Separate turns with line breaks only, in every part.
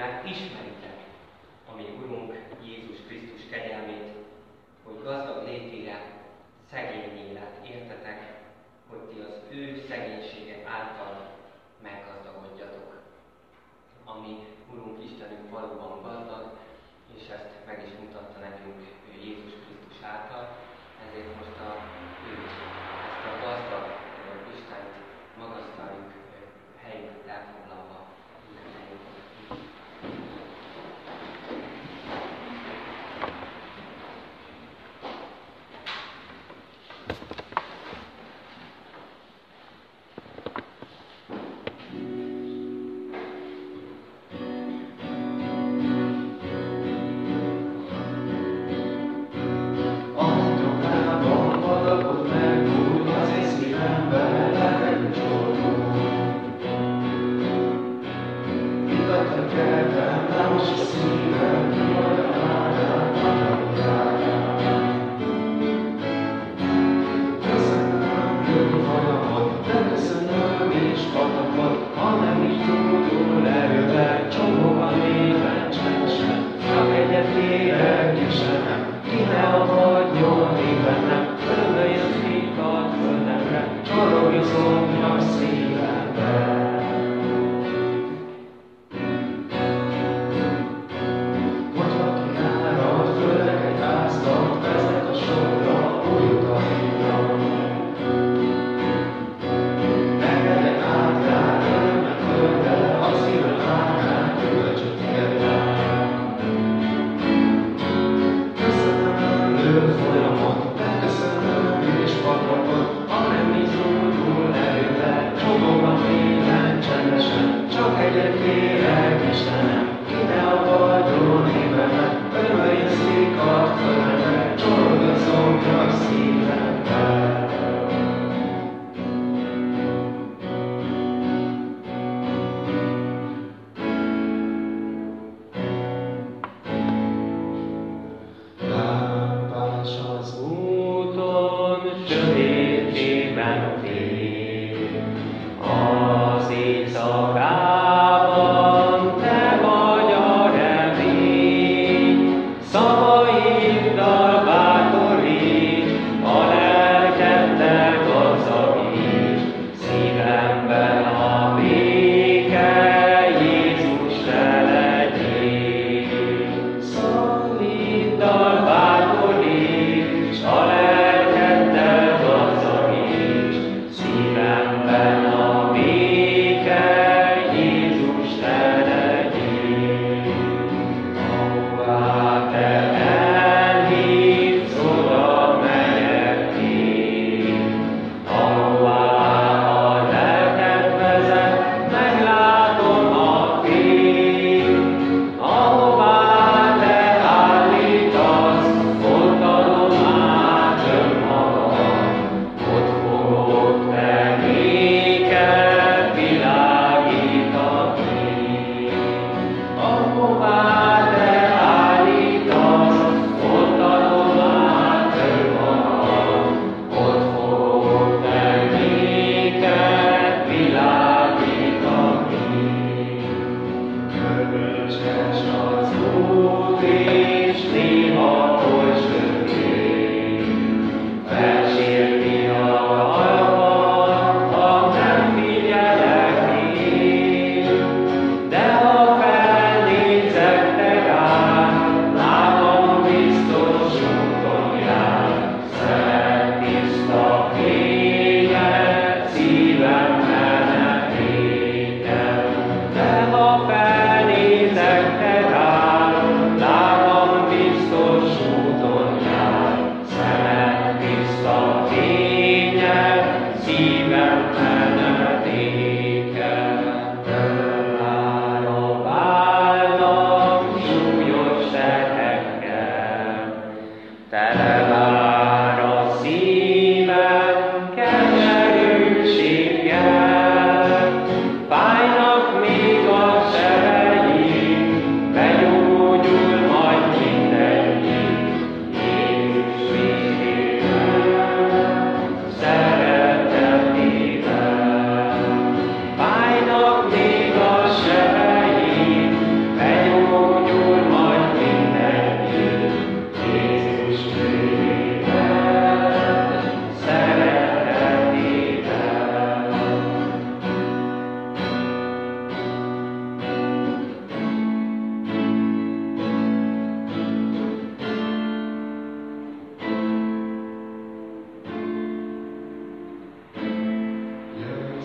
mert ismeritek a mi Urunk Jézus Krisztus kegyelmét, hogy gazdag létére szegény élet értetek, hogy ti az ő szegénysége által meggazdagodjatok. Ami Urunk Istenünk valóban gazdag, és ezt meg is mutatta nekünk Jézus Krisztus által, ezért most ezt a gazdag Istent magasztaljuk helyünket elfoglalva minden helyünkön.
Szívedben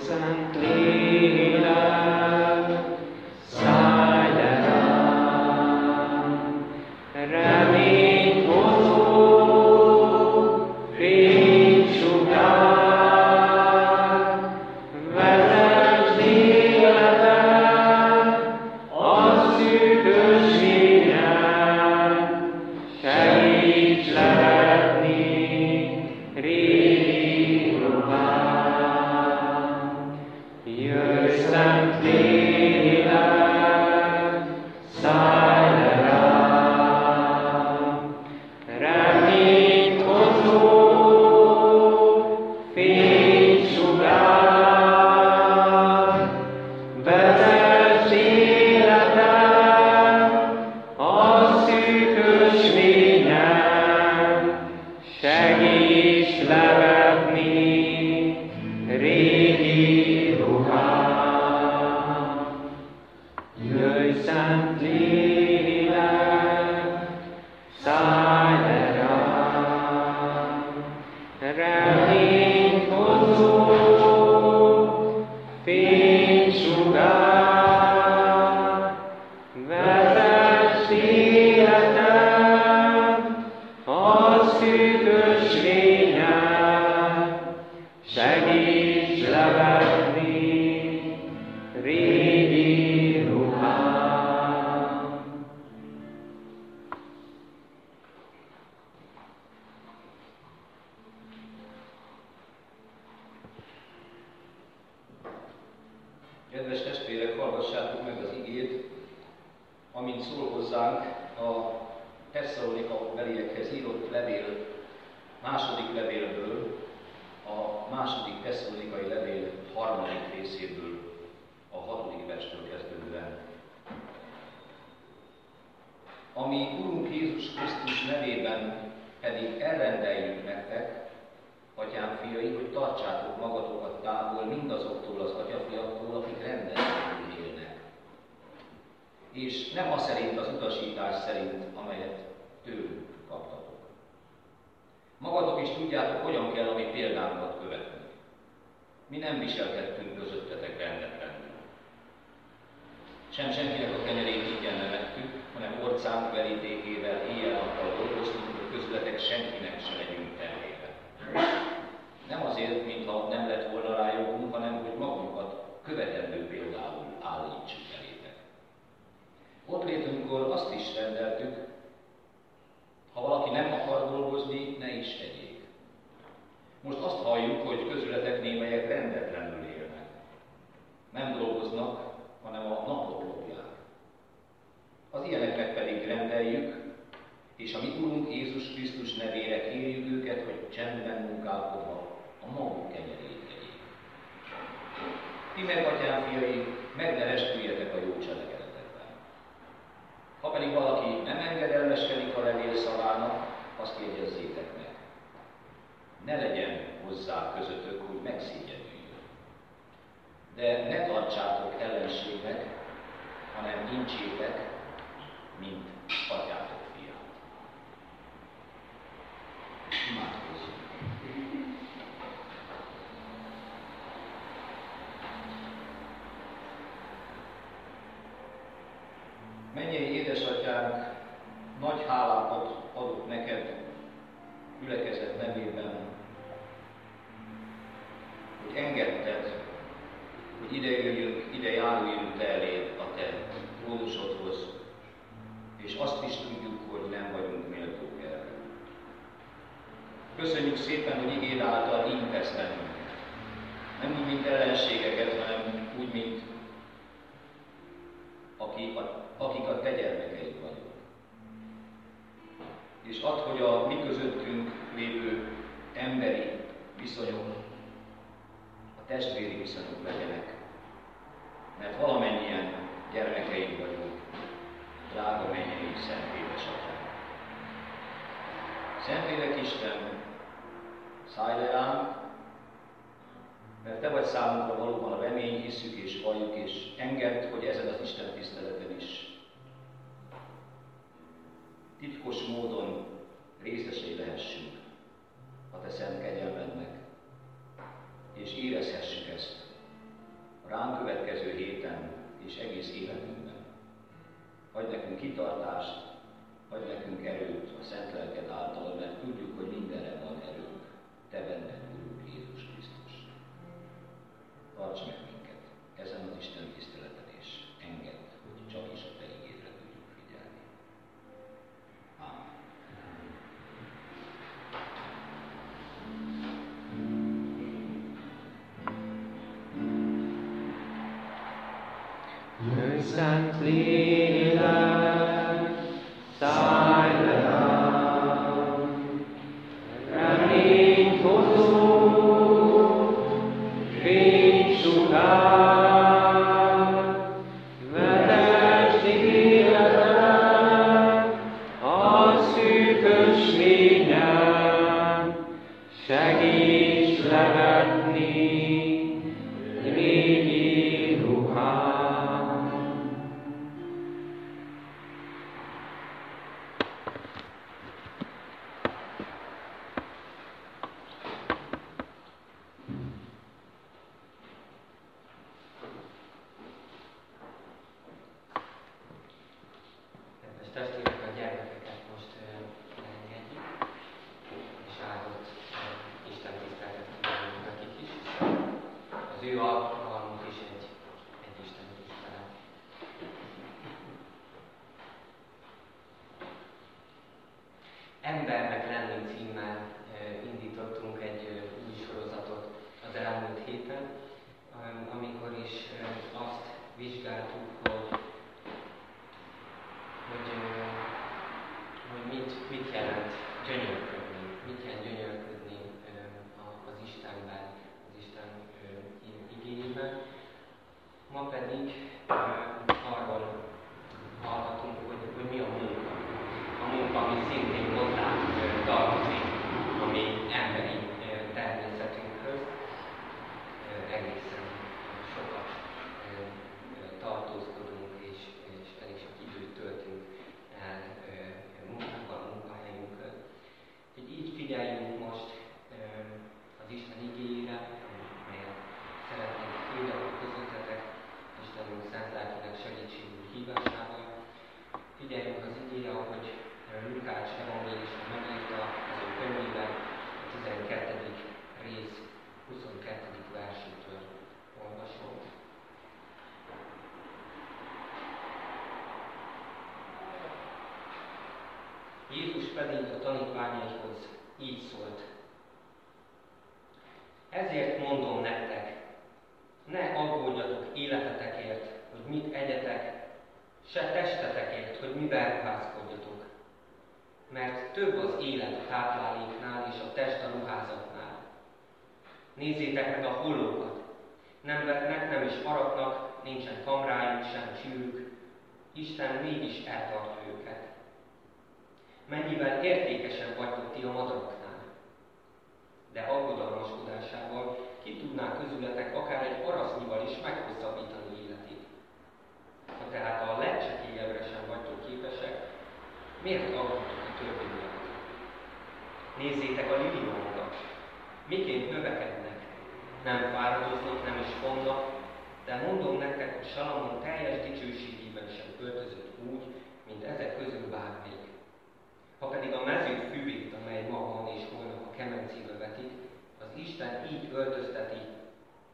Szent Lélek, szállj le rám, reményt hozó fénysugár, vezess életem a szűkös fényen, segíts levetni régi ruhám. Jöjj, Szent Lélek, szállj le rám, reményt hozó fénysugár, vezess életem a szűkös fényen, segíts levetni régi ruhám. Jöjj, Szent Lélek, szállj le rám, reményt hozó fénysugár, vezess életem a szűkös fényen, segíts levetni régi ruhám.
Kedves testvérek, hallgassátok meg az igét, amint szól hozzánk a Tesszalonika beliekhez írott levél, második levélből, a második tesszalonikai levél harmadik részéből, a 6. verstől kezdődően. Ami Urunk Jézus Krisztus nevében pedig elrendeljük nektek, atyám fiai, hogy tartsátok magatokat távol mindazoktól az atyafiaktól, akik rendezetlenül élnek. És nem az szerint az utasítás szerint, amelyet tőlük kaptatok. Magatok is tudjátok, hogyan kell a mi példánkat követni. Mi nem viselkedtünk közöttetek rendetlenül. Sem senkinek a kenyerét ingyen nem ettük, hanem orcánk verítékével éjjel-nappal dolgoztunk, hogy közületek senkinek se legyünk terhébe. Nem azért, mintha nem lett volna rá jogunk, hanem hogy magunkat követendő például állítsuk elétek. Ott létünkkor azt is rendeltük, ha valaki nem akar dolgozni, ne is tegyék. Most azt halljuk, hogy közületek némelyek rendetlenül élnek. Nem dolgoznak, hanem a napot lopják. Az ilyeneknek pedig rendeljük, és a mi Urunk Jézus Krisztus nevére kérjük őket, hogy csendben munkálkodva a maguk kenyerét tegyék. Ti meg, atyám fiai, meg ne restüljetek a jó cselekedetekben. Ha pedig valaki nem engedelmeskedik a levél szavának, azt jegyezzétek meg. Ne legyen hozzá közöttök, hogy megszégyenüljön. De ne tartsátok ellenségnek, hanem incsétek, mint atyátok fiát. Imádkozzunk. Mennyei édesatyánk, nagy hálákat adok neked gyülekezet nevében, hogy engedted, hogy ide jöjjünk, ide járuljunk te eléd a te trónusodhoz, és azt is tudjuk, hogy nem vagyunk méltók erre. Köszönjük szépen, hogy igéd által intesz bennünket. Nem úgy, mint ellenségeket, hanem úgy, mint akik a te gyermekeid vagyunk. És add, hogy a mi közöttünk lévő emberi viszonyok, a testvéri viszonyok legyenek, mert valamennyien gyermekeid vagyunk, drága mennyei Szent Édesatyánk. Szentlélek Isten, szállj le ránk, mert te vagy számunkra valóban a remény, hisszük és valljuk, és engedd, hogy ezen az Isten tiszteleten is titkos módon részesei lehessünk a te szent kegyelmednek, és érezhessük ezt a ránk következő héten és egész életünkben. Adj nekünk kitartást, adj nekünk erőt a Szent Lelked által, mert tudjuk, hogy mindenre van erőnk. Te benned, Urunk Jézus Krisztus. Tarts meg minket ezen az Isten tiszteleten, és engedd, hogy csak is a Te igédre tudjuk figyelni. Amen.
Szent Lélek, szállj le rám, reményt hozó, fénysugár, vezess életem a szűkös lényen, segíts levetni régi ruhám.
Testvérek, a gyermekeket most leengedjük, és áldott Isten tiszteletet kívánunk nekik is, hiszen az ő alkalmuk is egy Isten tisztelet. Embernek lenni címmel indítottunk egy új sorozatot az elmúlt héten, amikor is azt vizsgáltuk, hogy mit jelent gyönyörködni, az Istenben, az Isten igényében. Ma pedig arról hallhatunk, hogy mi a munka. A munka, ami szintén hozzánk tartozik, ami emberi természetünkhöz egészen sokat tartózkodunk, és elég sok időt töltünk el munkával, munkahelyünkön. Úgyhogy így figyeljünk most az Isten igéjére, melyet szeretnénk hirdetni közöttetek, Istenünk szent lelkének segítségű hívásával. Figyeljünk az igére, ahogy Lukács evangélista megírta az ő könyvében, a 12. rész 22. versétől olvasom. Jézus pedig a tanítványaihoz így szólt. Ezért mondom nektek, ne aggódjatok életetekért, hogy mit egyetek, se testetekért, hogy miben ruházkodjatok. Mert több az élet a tápláléknál és a test a ruházatnál. Nézzétek meg a hollókat. Nem vetnek, nem is aratnak, nincsen kamrájuk, sem csűrük. Isten mégis eltartja őket. Mennyivel értékesebb vagytok ti a madaraknál. De aggodalmaskodásával ki tudná közületek akár egy arasznyival is meghosszabbítani életét. Ha tehát a legcsekélyebbre sem vagytok képesek, miért aggódtok a többi miatt? Nézzétek a liliomokat, miként növekednek, nem fáradoznak, nem is fonnak, de mondom nektek, hogy Salamon teljes dicsőségében sem öltözött úgy, mint ezek közül bármelyik. Ha pedig a mező füvét, amely ma van és holnap a kemencébe vetik, az Isten így öltözteti,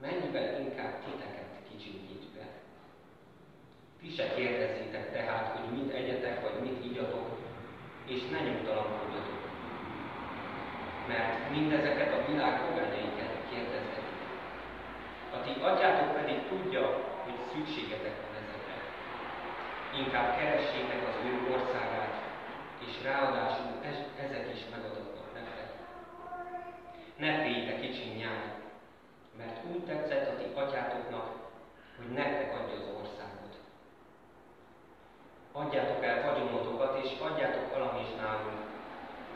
mennyivel inkább titeket kicsinkítve. Ti se kérdezzétek tehát, hogy mit egyetek, vagy mit igyatok, és ne nyugtalankodjatok. Mert mindezeket a világ pogányaiket kérdezgetik. A ti atyátok pedig tudja, hogy szükségetek van ezekre. Inkább keressétek az ő országát, és ráadásul ezek is megadatnak nektek. Ne féljétek kicsin nyáj, mert úgy tetszett a ti atyátoknak, hogy nektek adja az országot. Adjátok el vagyonotokat, és adjátok alamizsnálul.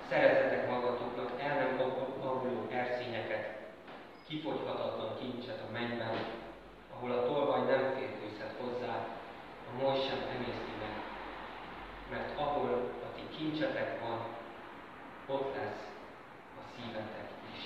Szerezzetek magatoknak el nem avuló erszényeket, kifogyhatatlan kincset a mennyben, ahol a tolvaj nem férkőzhet hozzá, a moly sem emészti meg. Mert ahol a ti kincsetek van, ott lesz a szívetek is.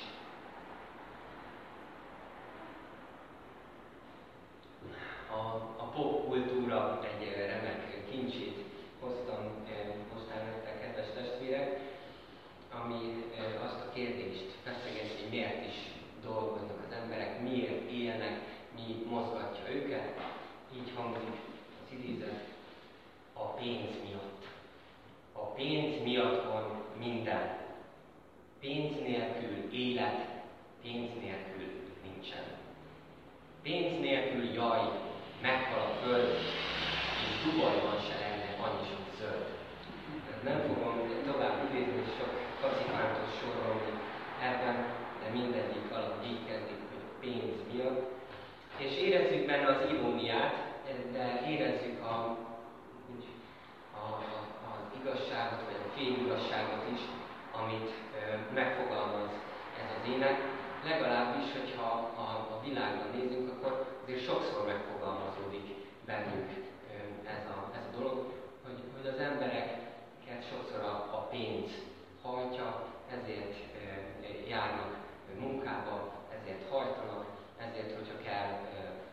föld, és Dubajban se lenne annyi sok zöld. Nem fogom tovább idézni, sok kacifántos sorolni ebben, de mindegyik alatt így kezdik, hogy pénz miatt. És érezzük benne az iróniát, de érezzük az igazságot, vagy a féligazságot is, amit megfogalmaz ez az ének. Legalábbis, hogyha a világban nézünk, akkor azért sokszor megfogalmazódik bennünk ez a dolog, hogy az embereket sokszor a pénz hajtja, ezért járnak munkába, ezért hajtanak, ezért, hogyha kell,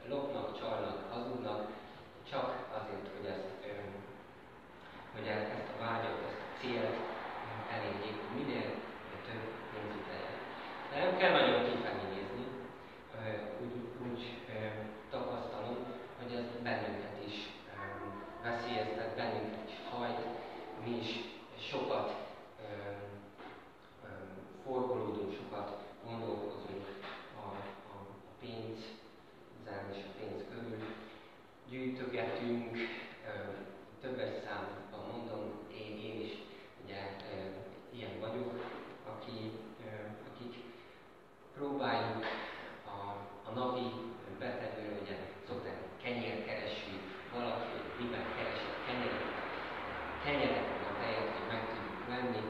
lopnak, csalnak, hazudnak, csak azért, hogy ezt a vágyat, ezt a célt elérjék, minél több pénzük legyen. De nem kell nagyon kifelé nézni, úgy tapasztalom, hogy ez bennünket is veszélyeztet, bennünket is hajt, mi is sokat forgolódunk, sokat gondolkozunk a pénzzel és a pénz körül, gyűjtögetünk, többes számban mondom, én is ugye ilyen vagyok, akik próbáljuk a napi betevőre, ugye szokták kenyérkereső, valaki miben keresi a kenyeret, a helyet, hogy meg tudjuk venni,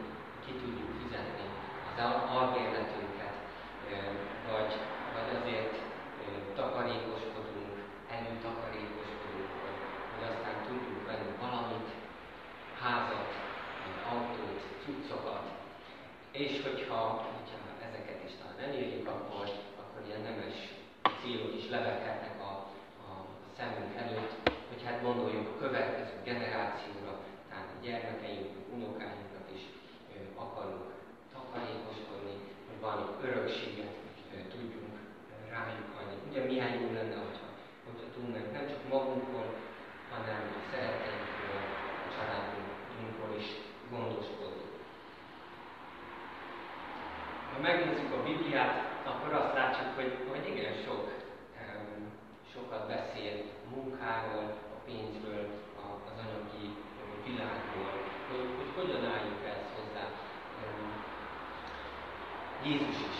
ki tudjuk fizetni az albérletünket, vagy azért takarékoskodunk, előtakarékoskodunk, hogy aztán tudjuk venni valamit, házat, autót, cuccokat, és hogyha ezeket is talán elérjük, akkor ilyen nemes célok is levelkednek a szemünk előtt, hogy hát gondoljuk a következő generációra, tehát a gyermekeink, unokáinkat is akarunk takarékoskodni, hogy valami örökséget tudjunk rájuk hagyni. Ugye milyen jó lenne, hogyha tudnánk nem csak magunkról, hanem a szeretteinkről, a családunkról is gondoskodni. Ha megnézzük a Bibliát, akkor azt látjuk, hogy igen sokat beszél a munkáról, a pénzről, az anyagi világról, hogy hogyan álljunk ezt hozzá. Jézus is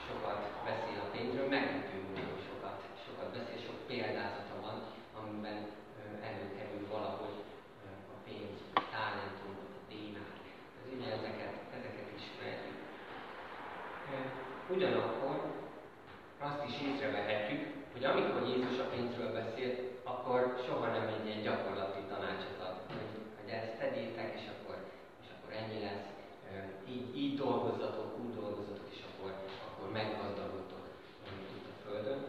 sokat beszél a pénzről, meglepő módon sokat beszél, sok példázata van, amiben előkerül valahogy a pénz, a talentum, a dénár. Ez ugye ezeket ismerjük. Ugyanakkor azt is észrevehetjük, hogy amikor Jézus a pénzről beszél, akkor soha nem egy ilyen gyakorlati tanácsot ad, hogy ezt tegyétek, és akkor ennyi lesz, így dolgozzatok, úgy dolgozzatok, és akkor meggazdagodtok itt a Földön,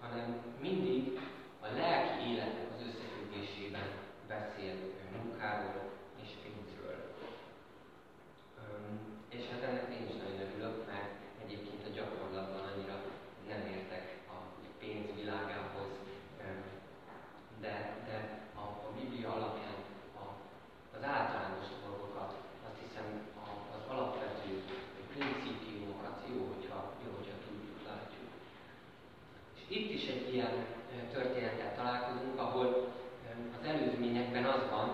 hanem mindig a lelki életnek az összefüggésében beszél munkáról és pénzről. És hát ennek én is nagyon örülök, mert egyébként a gyakorlatban annyira nem értek a pénz világához, de a Biblia alapján az általános dolgokat, azt hiszem az alapvető principiumokat jó, hogyha tudjuk, látjuk. És itt is egy ilyen történettel találkozunk, ahol az előzményekben az van,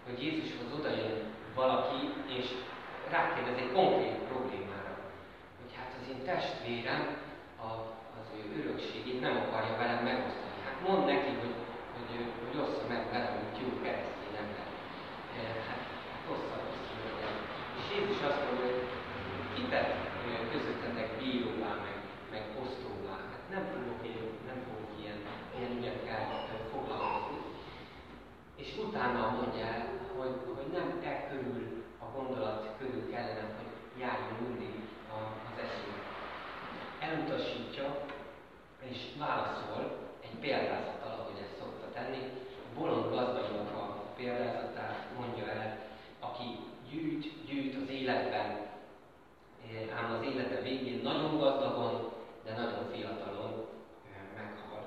hogy Jézushoz odajön valaki, és rákérdez egy konkrét problémára, hogy hát az én testvérem az ő örökségét nem akarja velem megosztani. Hát mondd neki, hogy ossza meg velem, hogy jó keresztény ember. Hát ossza meg. És Jézus azt mondja, hogy kitett közöttetek bíróvá, meg osztóvá. Hát nem fogok ilyen ügyekkel foglalkozni. És utána mondja el, hogy nem körül a gondolat körül kellene, hogy járjon mindig az eszünk. Elutasítja és válaszol egy példázattal, ahogy ezt szokta tenni. A bolond gazdagnak a példázatát mondja el, aki gyűjt az életben, ám az élete végén nagyon gazdagon, de nagyon fiatalon meghal.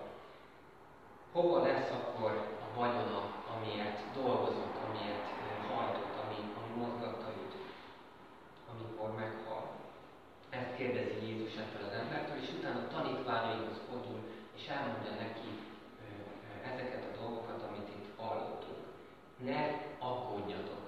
Hova lesz akkor a vagyona, amiért dolgozott, amiért hajtott, ami mozgatta őt, amikor meghal? Ezt kérdezi Jézus ettől az embertől, és utána a tanítványaihoz fordul, és elmondja neki ezeket a dolgokat, ne aggódjatok.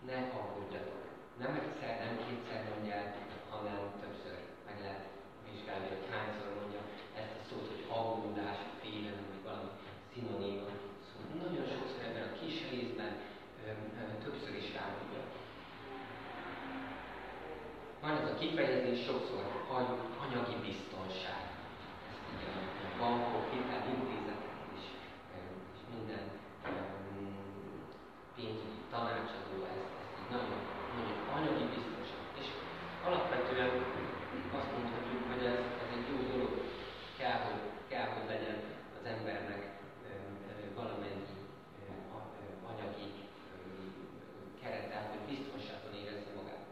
Ne aggódjatok. Nem egyszer, nem kétszer mondja el, hanem többször meg lehet vizsgálni, hogy hányszor mondja ezt a szót, hogy aggódás, félelem, vagy valami szinoníma. Szóval nagyon sokszor ebben a kis részben többször is elmondja. Van ez a kifejezés, sokszor halljuk, anyagi biztonság. Ezt ugye a bankok, hitelintézetek és minden pénzügyi tanácsadó ezt így nagyon anyagi biztonság. És alapvetően azt mondhatjuk, hogy ez egy jó dolog. Kell, hogy legyen az embernek valamennyi anyagi kerete, hogy biztonságban érezze magát.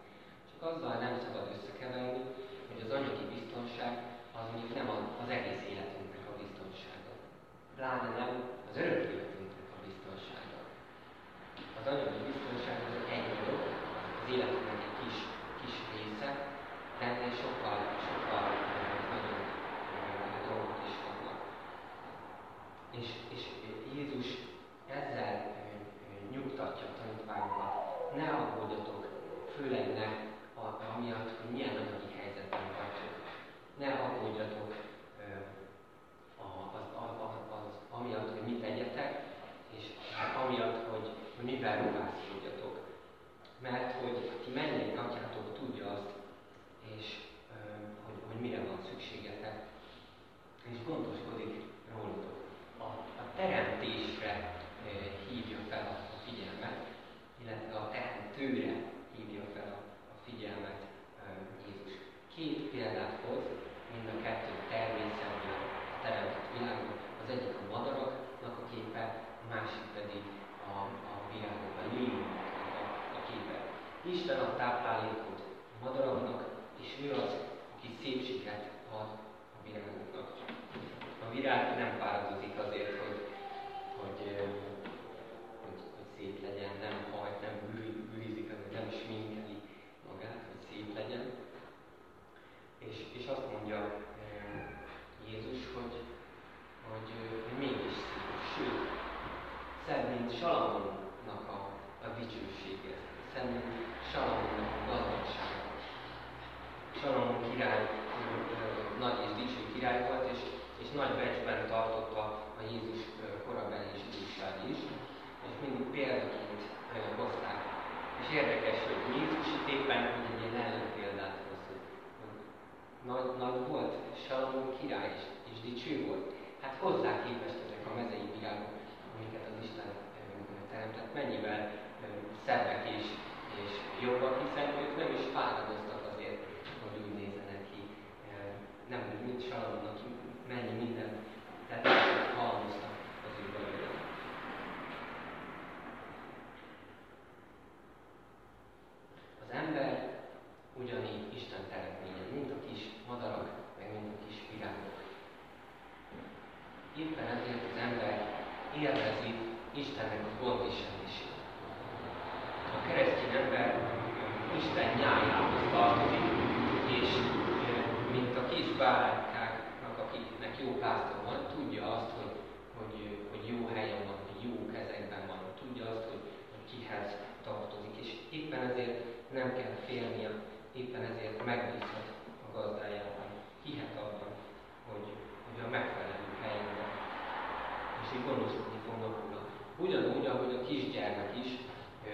Csak azzal nem szabad összekeverni, hogy az anyagi biztonság az mondjuk nem az egész életünknek a biztonsága. Pláne nem az örök életünknek a biztonsága. Az anyagi biztonság az egy dolog, az életünknek egy kis része, de ennél sokkal nagyobb dolgok is vannak. És Jézus ezzel nyugtatja a tanítványokat. Ne aggódjatok, főleg ne amiatt, hogy milyen anyagi helyzetben vagytok. Ne aggódjatok amiatt, hogy mit tegyetek, és amiatt, hogy mivel ruházkodjatok. Mert hogy ti mennyei atyátok tudja azt, és hogy mire van szükségetek, és gondoskodik rólatok. A teremtésre hívja fel a figyelmet, illetve a teremtőre hívja fel a figyelmet Jézus. Két példát hoz, mind a kettő természetben a teremtett világon. Az egyik a madaraknak a képe, a másik pedig a virágok, a lényeknek a képe. Isten ad táplálékot a madaraknak, és ő az, aki szépséget ad a virágoknak. A virág nem fáradozik azért, hogy szép legyen, nem hajt, nem bűrizik, nem sminkeli magát, hogy szép legyen. És azt mondja Jézus, hogy mégis szép, sőt, szebb, mint Salamonnak a dicsősége, szebb, mint Salamonnak a gazdagsága. Salamon király nagy és dicső király volt, és nagy becsben tartotta a Jézus korabeli zsidóság is, és mindig példaként hozták. És érdekes, hogy Jézus itt éppen egy ilyen ellenpéldát hoz, hogy nagy volt, Salamon király és dicső volt. Hát hozzá képest ezek a mezei virágok, amiket az Isten teremtett, mennyivel szebbek és jobbak, hiszen ők nem is fáradoztak azért, hogy úgy nézzenek ki. Nem úgy, mint Salamonnak, mennyi minden, tehát halmoztak az ő belőle. Az ember ugyanígy Isten teremtménye, mint a kis madarak, meg mint a kis virágok. Éppen ezért az ember élvezi Istennek a gondviselését. A keresztény ember Isten nyájához tartozik, és mint a kis báránykáknak, akiknek jó pásztor van, tudja azt, hogy jó helyen van, hogy jó kezekben van, tudja azt, hogy kihez tartozik, és éppen ezért nem kell félnie, éppen ezért megbízhat a gazdájában, hihet abban, hogy a megfelelő helyen van, és így gondoskodni fognak róla. Ugyanúgy, ahogy a kisgyermek is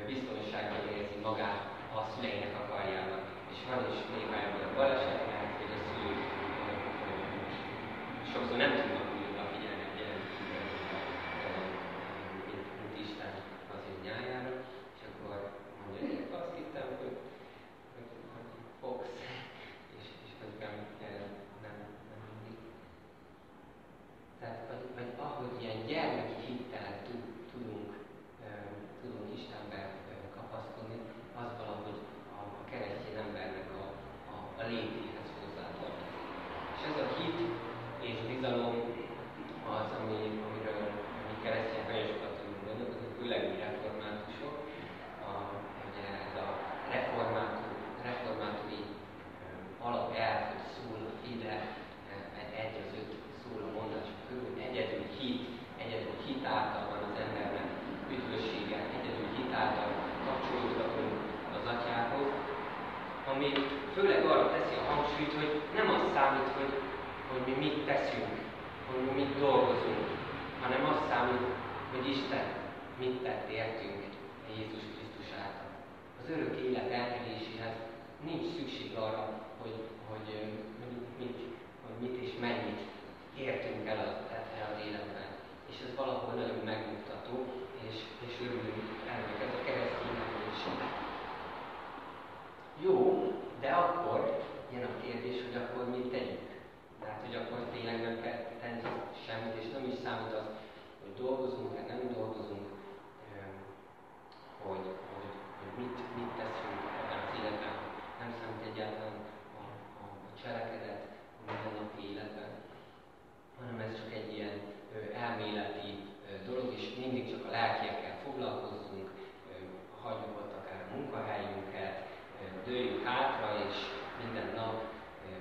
biztonságban érzi magát a szüleinek a karjában. És van is néha ebből a baleset, mert hogy a szülők sokszor nem tudnak úgy odafigyelni a gyerekükre, mint Isten az ő nyájára, és akkor mondja, hogy azt hittem, hogy fogsz, és közben nem mindig. Tehát, vagy ahogy ilyen gyermeki hittel tudunk Istenbe kapaszkodni, az valahogy a keresztény embernek a létéhez hozzátartozik. És ez a hit és bizalom az, amiről mi keresztények nagyon sokat tudunk gondolni, főleg mi reformátusok. Ugye ez a reformátori alapelv, hogy szól a hite, egy az öt szól a mondások körül, egyedül hit által van az embernek üdvössége, mit teszünk, hogy mit dolgozunk, hanem azt számít, hogy Isten mit tett értünk Jézus Krisztus által. Az örök élet elnyeréséhez nincs szükség arra, hogy mit és mennyit értünk el az életben. És ez valahol nagyon megnyugtató, és örülünk ennek, ez a kereszténynek is. Jó, de akkor jön a kérdés, hogy akkor mit tegyünk. Tehát, hogy akkor tényleg nem kell tenni semmit, és nem is számít az, hogy dolgozunk-e, nem dolgozunk, hogy mit teszünk ebben az életben. Nem számít egyáltalán a cselekedet a mindennapi életben, hanem ez csak egy ilyen elméleti dolog, és mindig csak a lelkiekkel foglalkozzunk, hagyjuk ott akár a munkahelyünket, dőljünk hátra, és minden nap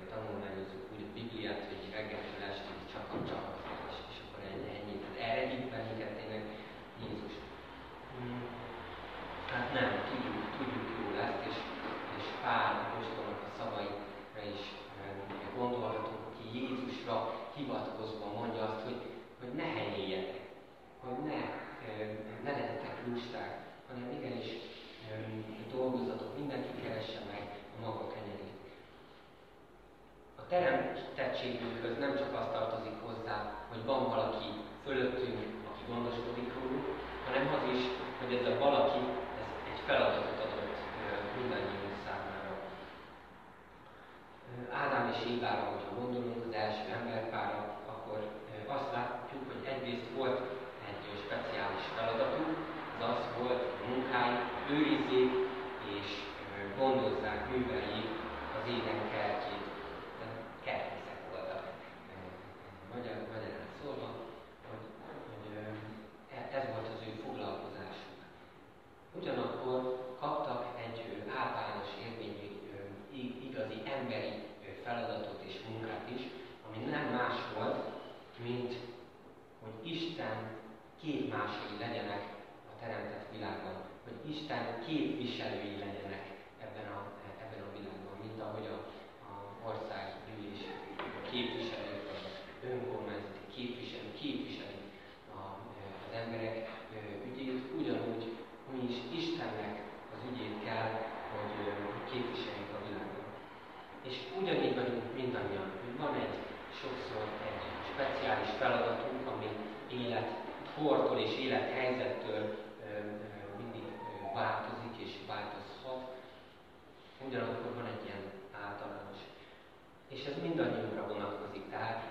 tanulmányozzuk úgy a Bibliát, hogy reggeltől estig csak és akkor ennyi. Tehát erre hív bennünket tényleg Jézus. Hát nem, tudjuk jól ezt, és Pál apostolnak a szavaira is gondolhatunk, aki Jézusra hivatkozva mondja azt, hogy ne henéljetek, hogy ne legyetek lusták, hanem igenis dolgozatok, mindenki keresse meg a maga kenyerét. A teremtettségünkhöz nem csak az tartozik hozzá, hogy van valaki fölöttünk, aki gondoskodik rólunk, hanem az is, hogy ez a valaki ez egy feladatot adott mindannyiunk számára. Ádám és Évára, hogyha gondolunk az első emberpárra, akkor azt látjuk, hogy egyrészt volt egy speciális feladatuk, az az volt, hogy munkájuk, őrizzék és gondozzák, műveljék az éden kertjét. Kertészek voltak. Magyarán szólva, hogy ez volt az ő foglalkozásuk. Ugyanakkor kaptak egy általános érvényű, igazi emberi feladatot és munkát is, ami nem más volt, mint hogy Isten képmásai legyenek a teremtett világban, hogy Isten képviselői legyenek ebben a világban, mint ahogy a országgyűlés képviselők, az önkormányzati képviselők az emberek ügyét, ugyanúgy mi is Istennek az ügyét kell, hogy képviseljük a világban. És ugyanígy vagyunk mindannyian, hogy van sokszor egy speciális feladatunk, ami életkortól és élethelyzettől mindig változik és változhat. Ugyanakkor van egy ilyen általános. És ez mindannyiunkra vonatkozik, tehát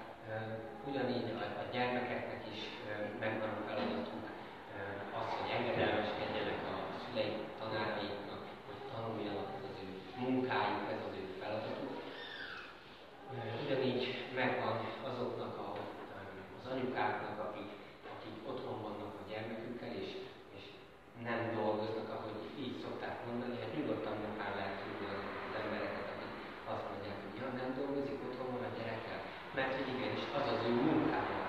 ugyanígy a gyermekeknek is megvan a feladatuk az, hogy engedelmeskedjenek a szülei tanáraiknak, hogy tanuljanak, ez az ő munkájuk, ez az ő feladatuk. Ugyanígy megvan azoknak az anyukáknak, akik otthon vannak a gyermekükkel, és nem dolgoznak, ahogy így szokták mondani, hát nyugodtan akár lehet tudni az embereket, akik azt mondják, hogy ja, nem dolgozik, otthon van a gyerekkel, mert hogy igenis az az ő munkája,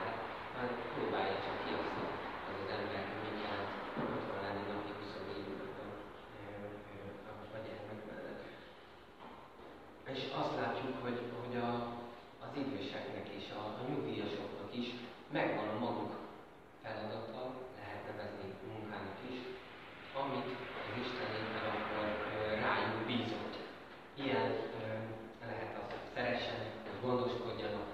hát próbálja csak ki az ember, hogy mit jelent otthon lenni napi 24 órában a gyermek mellett. És azt látjuk, hogy az időseknek és a nyugdíjasoknak is megvan a maguk feladata, lehet nevezni munkának is, amit az Isten éppen akkor rájuk bízott. Ilyen lehet az, hogy szeressenek, hogy gondoskodjanak,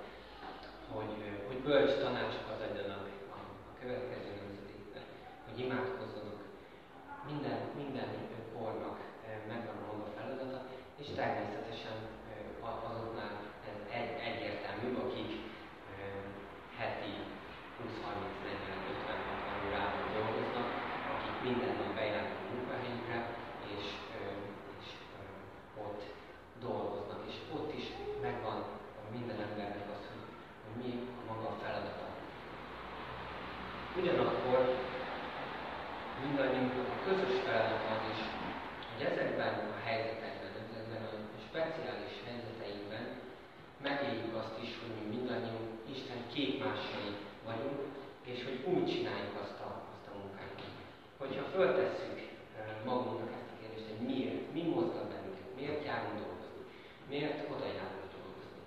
hogy bölcs tanácsokat adjanak a következő nemzedéknek, hogy imádkozzanak. Minden kornak megvan a maga feladata, és természetesen azoknál ez egyértelmű, akik heti 20-30-40-50-60 órában dolgoznak, akik minden nap bejárnak a munkahelyükre, és ott dolgoznak, és ott is megvan minden embernek az, hogy mi a maga feladata. Ugyanakkor mindannyiunknak a közös feladata az is, hogy ezekben a helyzetekben, ezekben a speciális helyzeteinkben megéljük azt is, hogy mi mindannyiunk Isten képmásai vagyunk, és hogy úgy csináljuk azt a munkát. Hogyha föltesszük magunknak ezt a kérdést, hogy miért, mi mozgat bennünket, miért járunk dolgozni, miért oda járunk dolgozni,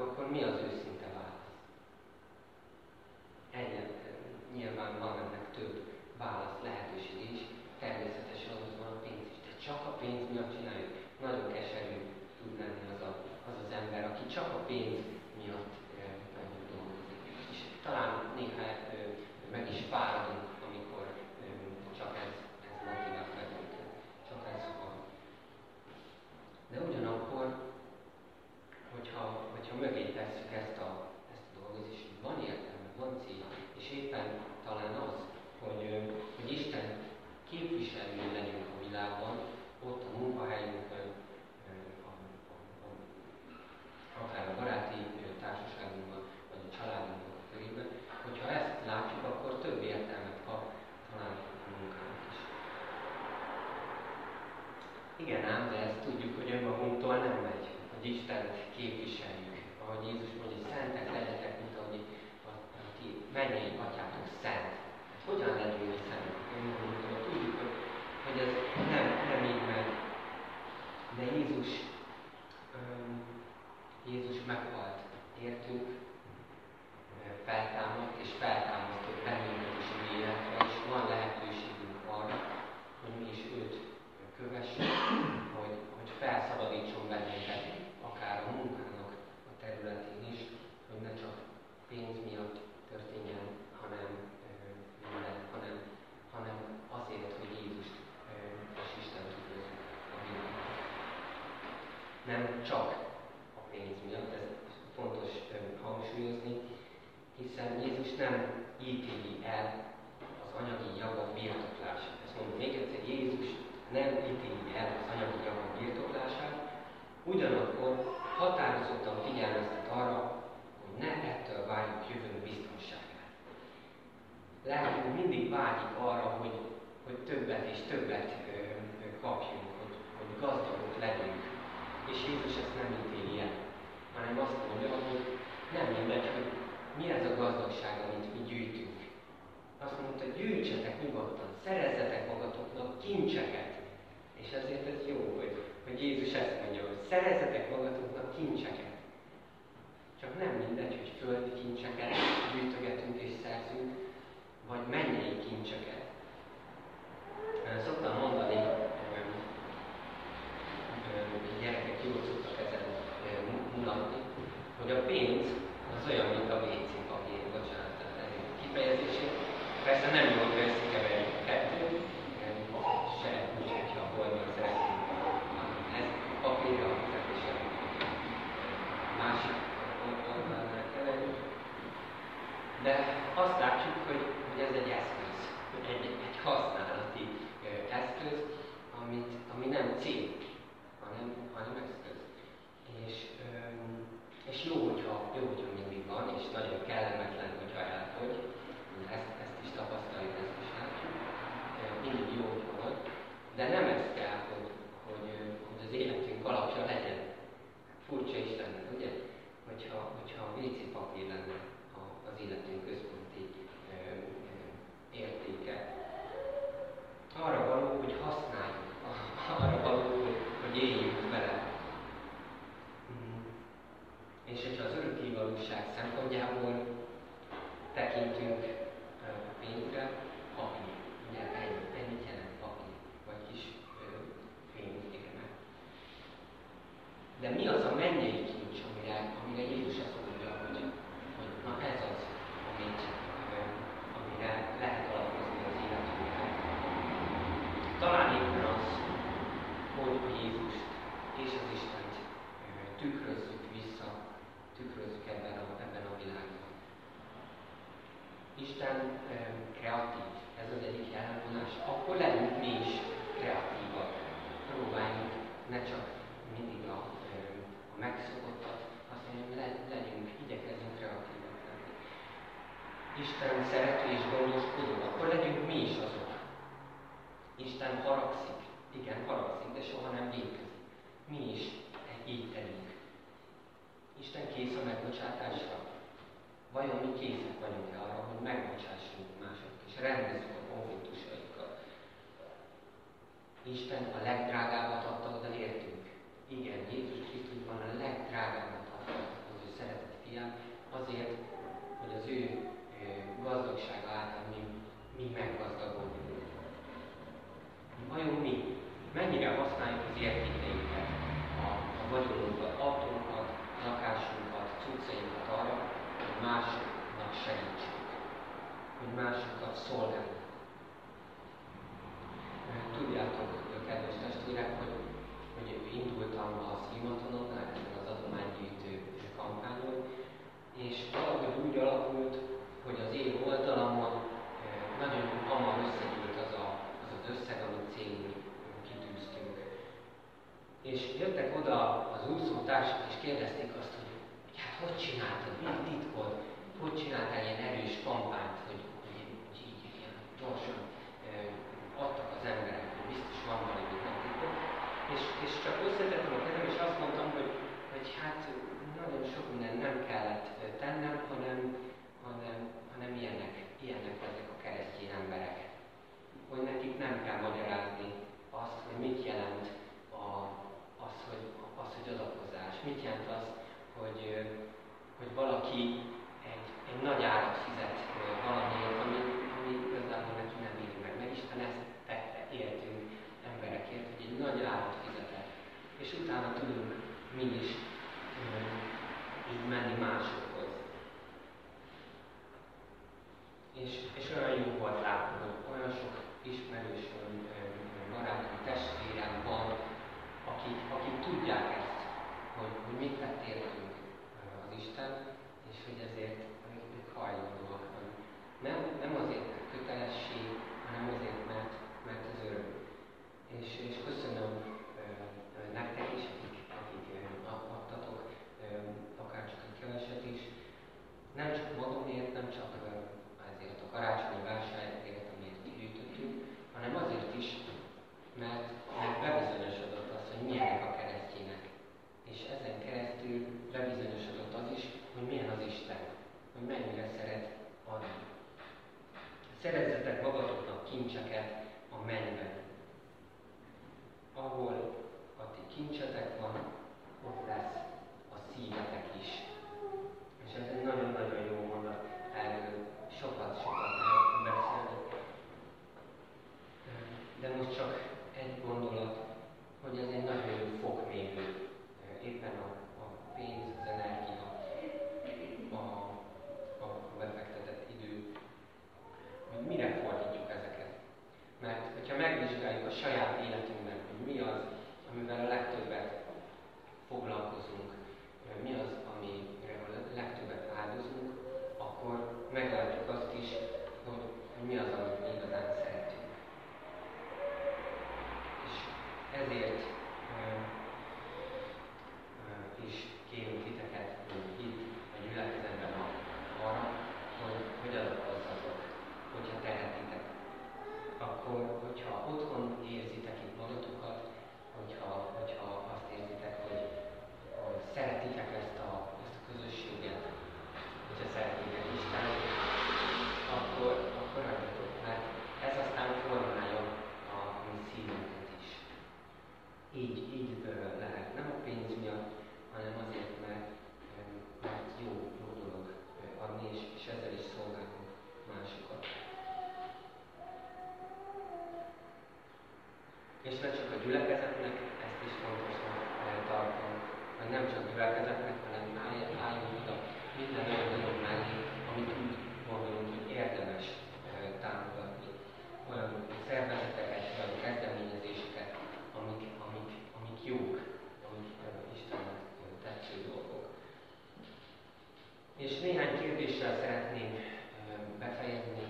akkor mi az őszinte Istent képviseljük. Ahogy Jézus mondja, hogy szentek legyetek, mint ahogy a ti mennyei atyátok szent. Hát hogyan legyünk mi szentek? Tudjuk, hogy ez nem így megy. De Jézus meghalt értünk, feltámadt és feltámasztott bennünket is új életre, és van lehetőségünk arra, hogy mi is őt kövessük, hogy felszabadítson bennünket, akár a munkának a területén is, hogy ne csak pénz miatt történjen, hanem azért, hogy Jézust és Isten tudjuk a világban. Nem csak a pénz miatt, ez fontos hangsúlyozni, hiszen Jézus nem ítéli el az anyagi javak birtoklását. Ezt mondom még egyszer, Jézus nem ítéli el az anyagi javak birtoklását, ugyanakkor határozottan figyelmeztet arra, hogy ne ettől várjuk jövőnk biztonságát. Lelkünk mindig vágyik arra, hogy többet és többet kapjunk, hogy gazdagok legyünk. És Jézus ezt nem ítéli el, hanem azt mondja, hogy nem mindegy, hogy mi ez a gazdagság, amit mi gyűjtünk. Azt mondta, hogy gyűjtsetek nyugodtan, szerezzetek magatoknak kincseket. És ezért ez jó, hogy Jézus ezt mondja, hogy szerezzetek magatoknak kincseket. Csak nem mindegy, hogy földi kincseket gyűjtögetünk és szerzünk, vagy mennyei kincseket. Szoktam mondani, gyerekek jól szoktak ezen mutatni, hogy a pénz az olyan, mint a WC papír, bocsánat, ez a kifejezését. Persze nem jó, hogy összekeverjük a kettőt, se úgy, hogyha a boltban szeretnénk ez papírra, és a másik oldalnál keverjük. De azt látjuk, hogy ez egy eszköz, egy használati eszköz, ami nem cél, hanem eszköz. És jó, hogyha mindig van, és nagyon kellemetlen, hogyha elfogy. Ezt is tapasztaljuk, ezt is látjuk. Mindig jó, hogyha van. De nem ez kell, hogy az életünk alapja legyen. Furcsa is lenne, ugye? Hogyha a WC papír lenne az életünk központi értéke. Arra való, hogy használjuk. Arra való, hogy éljünk vele. És hogyha az örökké valóság szempontjából tekintünk pénzre, papír. Ugye ennyit jelent papír, vagy kis pénzérme. De mi az a mennyei kincs, amire Jézus azt mondja, hogy na ez az, amire lehet alapozni az életünkben. Talán éppen az, hogy Jézust és az Istent tükrözzük vissza, tükrözzük ebben a világban. Isten kreatív, ez az egyik elvonás. Akkor legyünk mi is kreatívak. Próbáljunk ne csak mindig a megszokottat, azt mondjuk, igyekezzünk kreatívak lenni. Isten szerető és gondoskodó, akkor legyünk mi is azok. Isten haragszik, igen, haragszik, de soha nem vétkezik. Mi is így tegyünk. Isten kész a megbocsátásra? Vajon mi készek vagyunk-e arra, hogy megbocsássunk mások, és rendezzük a konfliktusaikat? Isten a legdrágábbat adta oda értünk. Igen, Jézus Krisztusban a legdrágábbat adta az ő szeretett fiát, azért, hogy az ő gazdagsága által mi meggazdagodjunk. Vajon mi? Mennyire használjuk az értékeinket, a vagyonunkat, autónkat, lakásunkat, cuccainkat arra, hogy másoknak segítsünk, hogy másokat szolgáljuk. Tudjátok, kedves testvérek, hogy indultam a Szímatononnál, ezen az adománygyűjtő kampányon, és valahogy úgy alakult, hogy az én oldalamon nagyon hamar összegyűlt az összeg, amit célul kitűztünk. És jöttek oda az úszótársak, és kérdezték azt, hogy hát hogy csináltad, mi a titkod, hogy csináltál ilyen erős kampányt, hogy így ilyen gyorsan adtak az emberek, hogy biztos van valami nem titkod. És csak összetettem a kezem, és azt mondtam, hogy hát nagyon sok minden nem kellett tennem, hanem ilyenek ezek a keresztény emberek. Hogy nekik nem kell magyarázni azt, hogy mit jelent az, hogy adakozás. Mit jelent az, hogy valaki egy nagy árat fizet valamiért, ami igazából neki nem éri meg. Mert Isten ezt tette, éltünk emberekért, hogy egy nagy árat fizetett. És utána tudunk mi is így menni másokhoz. És olyan jó volt látni, hogy olyan sok ismerősöm, barátom, testvérem van, akik tudják ezt, hogy mit tett értünk az Isten, és hogy ezért ők hajlandóak. Nem azért, mert kötelesség, hanem azért, mert ez öröm. És köszönöm nektek is, akik adtatok, akár csak egy keveset is. Nem csak magamért, nem csak azért a karácsonyi vásárért, amiért gyűjtöttünk, hanem azért is, mert bebizonyosodott az, hogy milyenek a keresztjének. És ezen keresztül bebizonyosodott az is, hogy milyen az Isten, hogy mennyire szeret adni. Szerezzetek magatoknak kincseket a mennyben. Ahol a ti kincsetek van, ott lesz a szívetek is. És ez egy nagyon-nagyon jó mondat, erről sokat lehet beszélni. De most csak egy gondolat, hogy ez egy nagyon jó fokmérő. Éppen a pénz, az energia, a befektetett idő, hogy mire fordítjuk ezeket. Mert hogyha megvizsgáljuk a saját életünkben, hogy mi az, amivel a legtöbbet foglalkozunk, mi az, amire a legtöbbet áldozunk, akkor meglátjuk azt is, hogy mi az, amit mi igazán szeretünk. És ezért is kérünk titeket, hogy itt a gyülekezetben arra, hogy adakozzatok, hogyha tehetitek. Akkor, hogyha otthon érzitek itt magatokat, hogyha azt érzitek, hogy szeretitek ezt a közösséget, hogyha szeretitek Istent, akkor adjatok, mert ez aztán formálja a mi szívünket is. Így lehet, nem a pénz miatt, hanem azért, mert jó dolog adni, és ezzel is szolgálunk másokat. És ne csak a gyülekezetnek, ezt is fontosnak tartom, hogy nem csak gyülekezetnek, hanem álljunk oda minden olyan dolog mellé, amit úgy gondolunk, hogy érdemes támogatni. Olyan szervezeteket, olyan kezdeményezéseket, amik jók, amik Istennek tetsző dolgok. És néhány kérdéssel szeretném befejezni,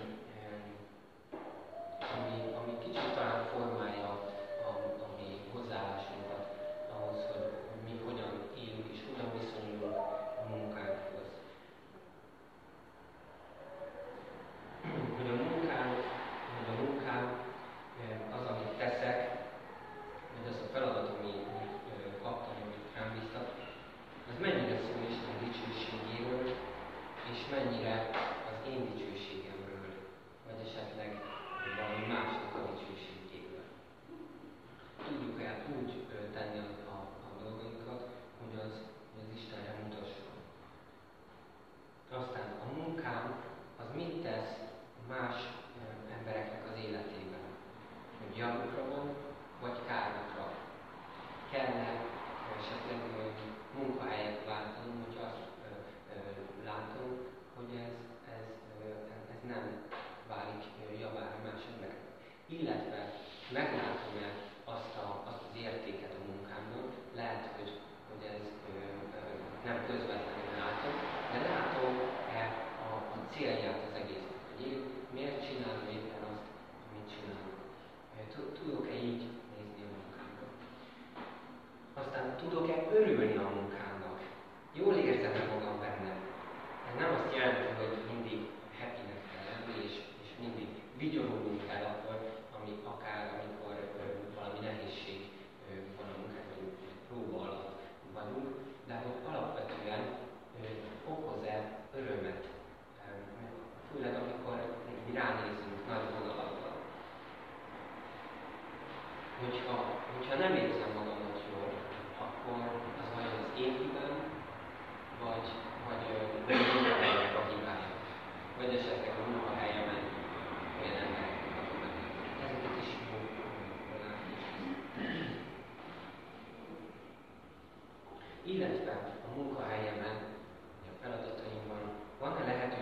ami kicsit talán formálja a mi hozzáállásunkat ahhoz, hogy mi hogyan élünk és hogyan viszonyulunk a munkánkhoz. Hogy a munkám az, amit teszek, vagy az a feladat, amit kaptam, amit rám bíztak, az mennyire szól Isten dicsőségéről, és mennyire az én dicsőségemről, vagy esetleg valami másnak a dicsőségéről. Tudjuk-e úgy tenni a dolgainkat, hogy az Istenre mutasson. Aztán a munkám az mit tesz más embereknek az életében? Hogy javukra van, vagy károkra. Kellene esetleg munkahelyet váltani, hogy azt látom, hogy ez nem válik javára más embereknek. Illetve meglátom-e azt az értéket a munkámban, lehet, hogy ez nem közvetlenül látom, de látom-e a célját az egésznek, hogy én miért csinálom éppen azt, amit csinálom. Tudok-e így nézni a munkámra? Aztán tudok-e örülni a munkámnak? Jól érzem magam benne. Ez nem azt jelenti, hogy mindig happy-nek kell lenni, és mindig vigyorogunk el akkor, amikor valami nehézség van a munkában, vagy próba alatt vagyunk, de hogy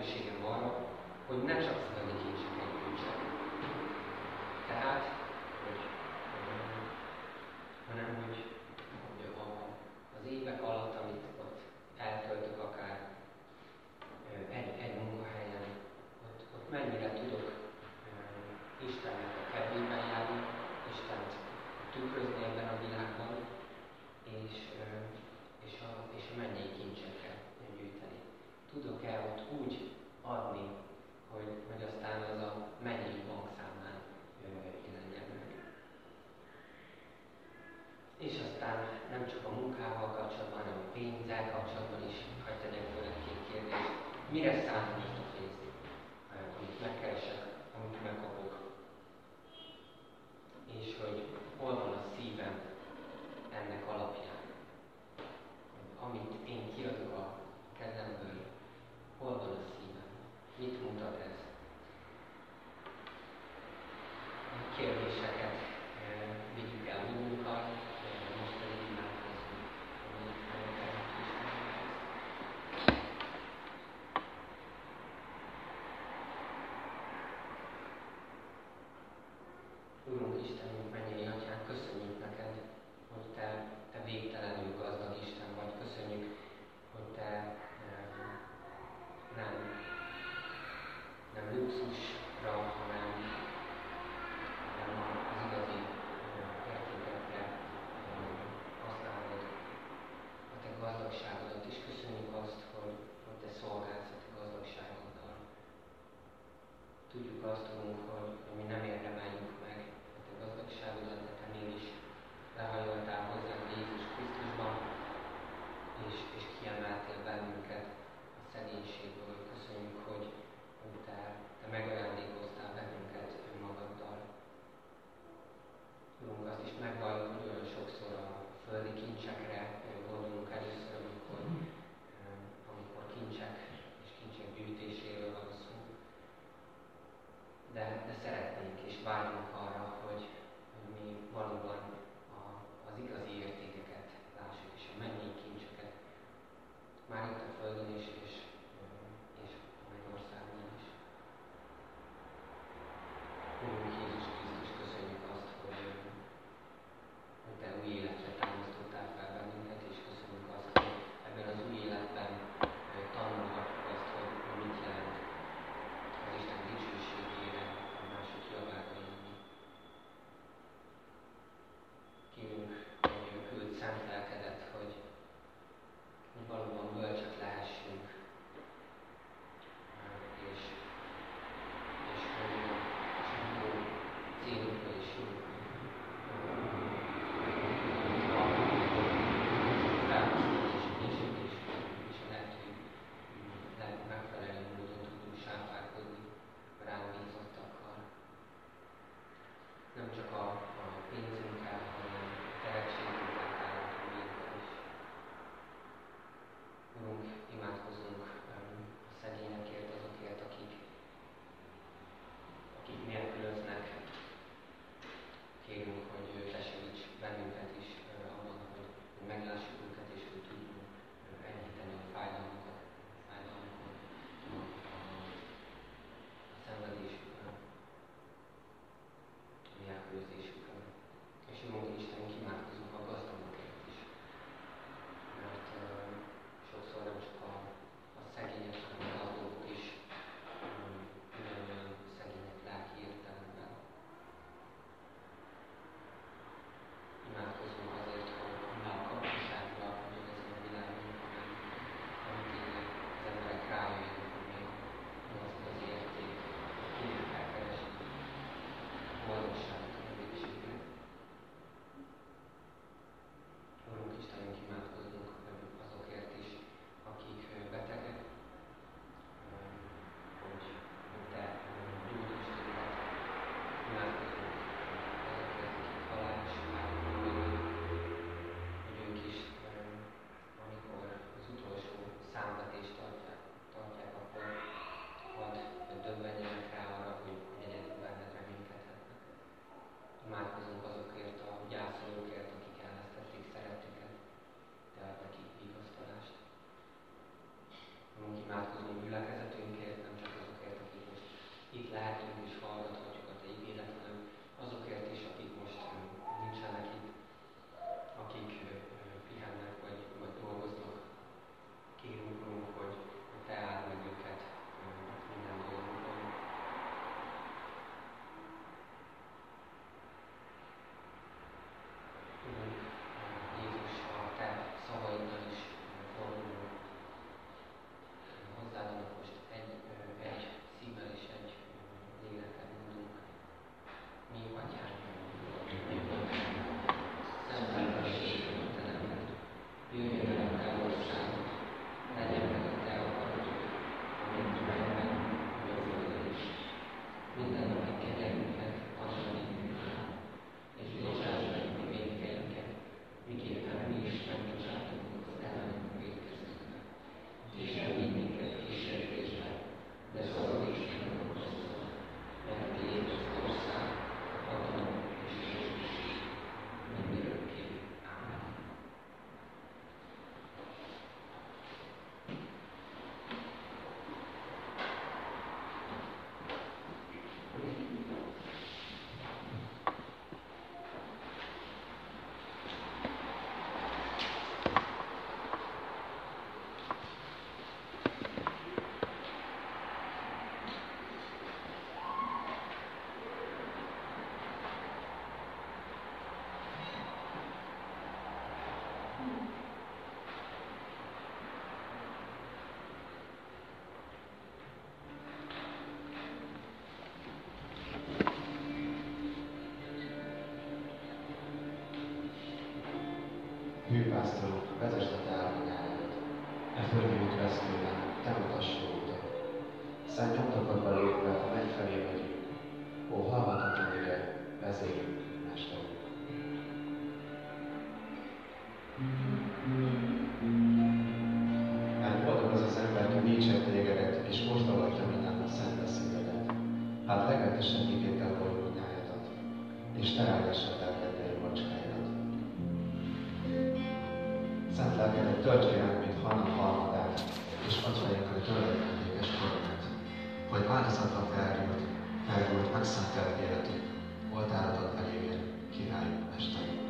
lehetőségem arra, hogy ne csak földi kincseket gyűjtsek. Tehát, hogy az évek alatt, amit ott eltöltök akár egy munkahelyen, ott mennyire tudok Istennek a kedvében járni, Istent tükrözni ebben a világban, és a mennyei kincseket gyűjteni. Tudok-e ott úgy adni, hogy aztán az a mennyei bankszámlán jelenjen meg. És aztán nem csak a munkával kapcsolatban, hanem a pénzzel kapcsolatban is hadd tegyek tőle két kérdést. Mire számít a pénz, amit megkeresek, amit megkapok? És hogy hol van a szívem ennek alapján? Amit én kiadok a kezemből, hol van a szívem? Mit mutat ez? A kérdéseket vigyük el magunkkal, most pedig imádkozzunk, amit teremtő Istenhez. Urunk Istenünk, mennyei Atyánk, köszönjük neked, hogy Te végtelenül gazdag Isten vagy. Köszönjük, hogy Te nem luxusra, hanem az igazi értékekre használod a Te gazdagságodat, és köszönjük azt, hogy Te szolgálsz a Te gazdagságoddal. Tudjuk azt, Urunk, hogy mi nem érdemeljük meg a Te gazdagságodat, de Te mégis lehajoltál hozzánk Jézus Krisztusban, és kiemeltél bennünket a szegénységből. Köszönjük, hogy Te megajándékoztál bennünket önmagaddal. Urunk, azt is megvalljuk, hogy olyan sokszor a földi kincsekre gondolunk először, amikor kincsek és kincsek gyűjtéséről van szó. De szeretnénk
Szent nyomdokatba lépve a menny felé megyünk, ó hallgatatlan ige, vezérünk, mesterünk. Hát boldog az az ember, ki dicsért tégedet, és kóstolgatja minden a szent beszédedet. Hát legvetesebb igétel bolyó nyájadat, és terelgessed lelkeddel jó macskáidat. Szent lelkedet tölts ki ránk, mint halnak halmadát, és adj felénkre tőled mentékes koronát, hogy áldozatra felgyújt, megszentelt életünk, oltáradat elégér, királyunk, mesterünk.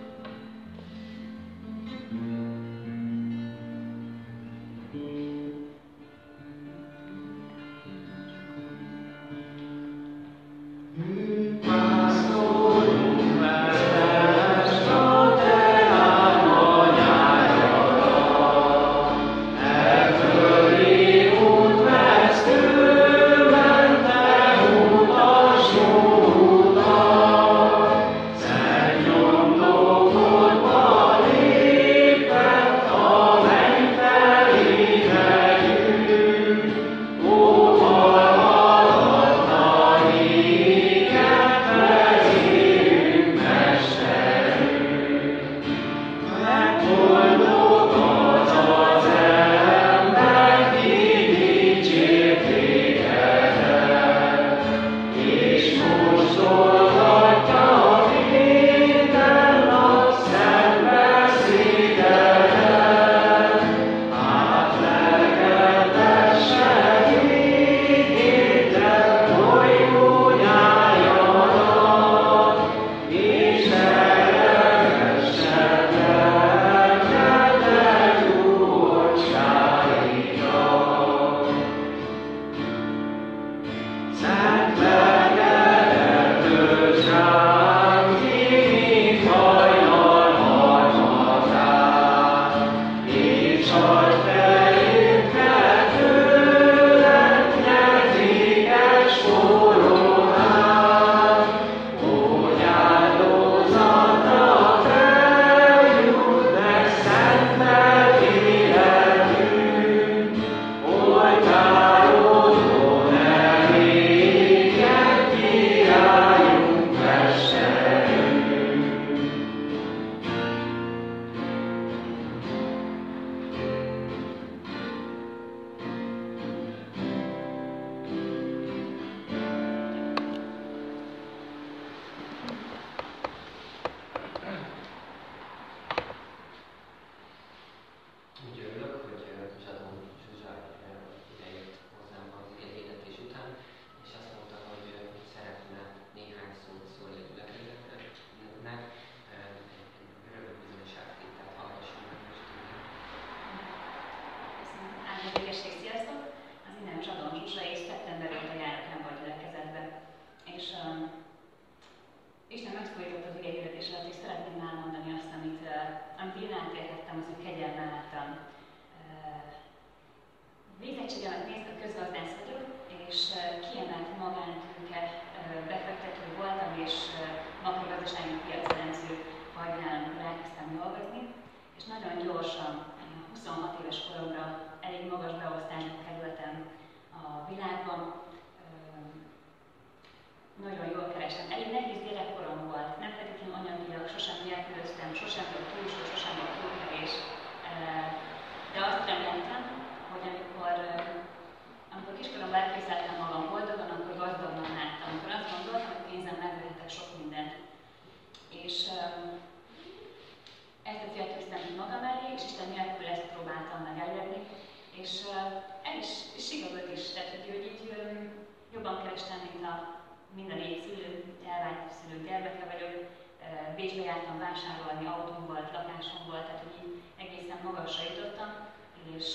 Isten megszólított az igényhirdetésre, és szeretném elmondani azt, amit én átélhettem az ő kegyelme által. Végzettségemet nézve közgazdász vagyok, és kiemelt magántőke befektető voltam, és makrogazdasági piacelemző hagynál, amikor elkezdtem dolgozni, és nagyon gyorsan, 26 éves koromra elég magas beosztásba kerültem a világban. Nagyon jól kerestem. Elég nehéz gyerekkorom volt, nem feltétlenül anyagilag, sosem nélkülöztem, sosem volt túlsó, sosem volt túlkevés. De azt reméltem, hogy amikor kiskoromban elképzeltem magam boldogan, akkor gazdagnak láttam. Amikor azt gondoltam, hogy pénzem megvehetek sok mindent. És ezt a célt tűztem ki magam elé, és Isten nélkül ezt próbáltam meg elérni. És el is sikerült is, tehát hogy így jobban kerestem, mint minden szülő, elvált szülő gyermeke vagyok. Bécsbe jártam vásárolni, autóm volt, lakásom volt, tehát hogy így egészen magasra jutottam, és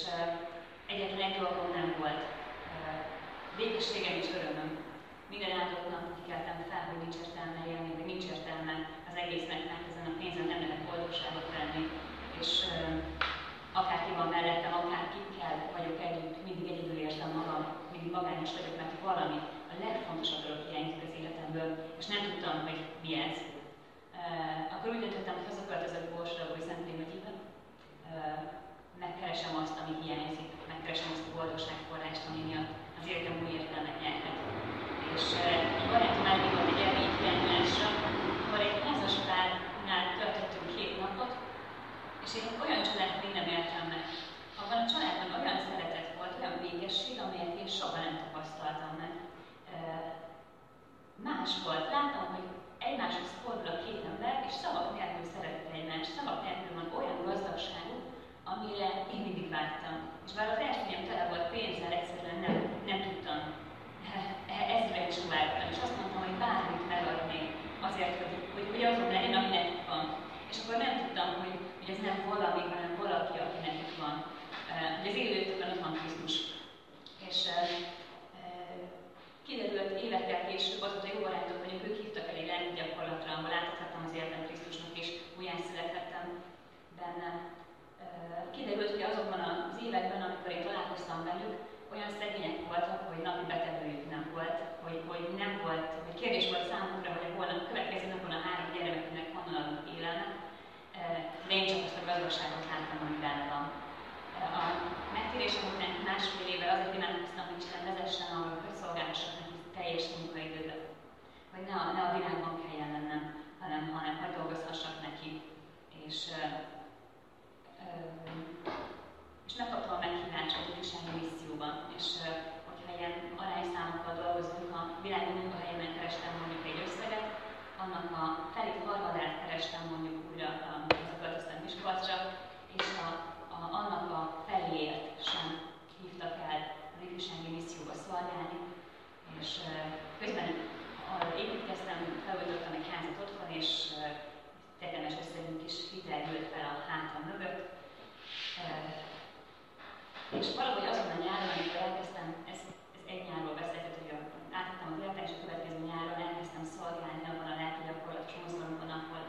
egyetlen egy dolgom nem volt. Békességem és örömöm. Minden áldott nap úgy keltem fel, hogy nincs értelme élni, vagy nincs értelme az egésznek, mert ezen a pénzen nem lehet boldogságot venni. És akárki van mellettem, akárkikkel vagyok együtt, mindig egyedül érzem magam, mindig magányos vagyok, mert valami a legfontosabb dolog hiányzik az életemből, és nem tudtam, hogy mi ez. Akkor úgy döntöttem, hogy hazaköltözök Borsodra, vagy Szentlémegyében, megkeresem azt, ami hiányzik, megkeresem azt a boldogságforrást, ami miatt az életem új értelmet én soha nem tapasztaltam meg. Más volt. Láttam, hogy egymáshoz fordul a két ember, és szavak nélkül szeretik egymást, szavak nélkül van olyan gazdagságuk, amire én mindig vágytam. És bár az első ilyen tele volt pénzzel, egyszerűen nem tudtam ezzel is vártam, és azt mondtam, hogy bármit megadnék azért, hogy azon legyen, ami nekik van. És akkor nem tudtam, hogy ez nem valami, hanem valaki, aki nekik van. Hogy az élőtőben ott van Krisztus. És kiderült évekkel később, azóta jó barátok vagyunk, ők hívtak el egy lelki gyakorlatra, ahol átadhattam az életem Krisztusnak, és újjászülethettem benne. Kiderült, hogy azokban az években, amikor én találkoztam velük, olyan szegények voltak, hogy napi betegőjük nem volt, hogy nem volt, hogy kérdés volt számukra, hogy a következő napon a 3 gyermekünknek honnan adunk élelme, de én csak azt a gazdaságot láttam, ami benne van. A megtérésem után másfél évvel azért imádkoztam, hogy Isten vezessen arra, hogy szolgálhassak neki teljes munkaidőbe. Hogy ne a világban kelljen lennem, hanem hogy dolgozhassak neki. És megkaptam a meghívást az ifjúsági misszióban, és hogyha ilyen arányszámokkal dolgozunk, a világi munkahelyemen kerestem mondjuk egy összeget, annak a felét harmadát kerestem mondjuk újra költöztem Miskolcra, és annak a feléért sem hívtak el az ifjúsági misszióba szolgálni, és közben építkeztem, felújítottam egy házat otthon, és tetemes összegünk is hitelült fel a hátam mögött. És valahogy azon a nyáron, amikor elkezdtem, ez egy nyárról beszéltet, hogy átadtam az életem, és a következő nyáron elkezdtem szolgálni abban a lelki gyakorlatos mozgalomban, ahol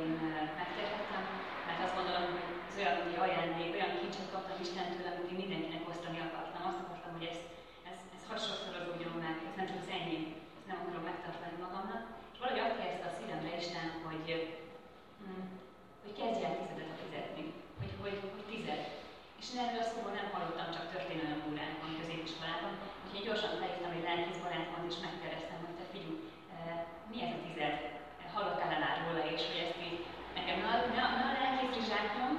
én megtérhettem, mert azt gondolom, hogy ez olyan, hogy ajándék, olyan kincset kaptam Istentől, amit én mindenkinek osztani akartam. Azt akartam, hogy ez hadd sokszorozódjon meg, ez nem csak az enyém, ezt nem akarom megtartani magamnak. És valahogy azt helyezte a szívemre Isten, hogy kezdj el 10-et fizetni, hogy 10. És én erről a szóról nem hallottam, csak történelmi órákon, középiskolában. Úgyhogy én gyorsan felhívtam egy lelkész barátomat, és megkérdeztem, hogy te figyelj, mi ez a 10? Hallottál-e már róla, és hogy ezt így nekem ne a lelkész rizsáknyom,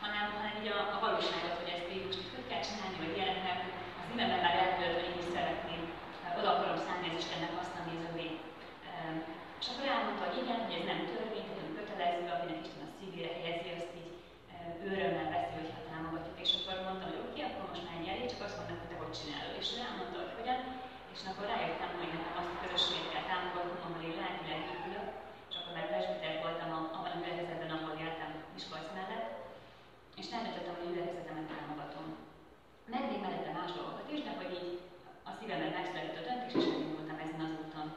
hanem így a valóságot, hogy ezt így most hogy kell csinálni, vagy ilyenek, az szívemben már eltölt, hogy én is szeretném, oda akarom szállni az Istennek azt, ami az övé. És akkor elmondta, hogy igen, hogy ez nem törvény, hanem kötelező, akinek Isten a szívére helyezi, azt így őrömmel veszi, hogyha támogatjuk. És akkor mondtam, hogy oké, akkor most már ennyi elég, csak azt mondom, hogy te hogy csinálod. És ő elmondta, hogy hogyan, és akkor rájöttem, hogy nekem azt a közösséget kell támogatnom, ahol én lelkileg épülök, és akkor már presbiter voltam abban a gyülekezetben, ahol éltem Miskolc mellett, és nem döntöttem, hogy a gyülekezetemet támogatom. Meg még mellette más dolgokat is, de hogy így a szívemben megszületett a döntés, és elindultam ezen az úton.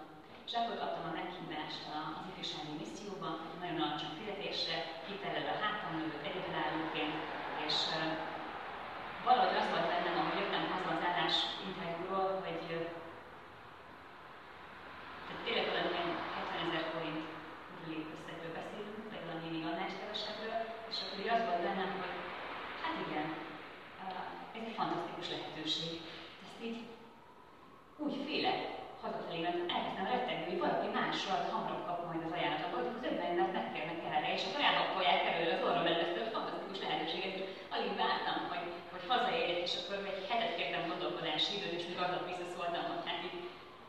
És akkor kaptam a meghívást az ifjúsági misszióba, nagyon alacsony fizetésre, hitellel a hátam mögött egyedülállóként, és valahogy az volt bennem, ahogy jöttem haza az állásinterjúról, hogy tényleg valami 70 000 forint összegről beszélünk, vagy valami még annál is kevesebbről, és akkor így az volt bennem, hogy hát igen, ez egy fantasztikus lehetőség. Ezt így úgy félek hazafelé, mert elkezdtem rettegni, hogy valaki mással hamarabb kap majd az ajánlatot, hogy több embert megkérnek erre, és akkor elhapolják elő az orrom előtt ezt a fantasztikus lehetőséget, és alig vártam, hogy hazaérjek, és akkor egy hetet kértem gondolkodási időt, és még aznap visszaszóltam, hogy hát így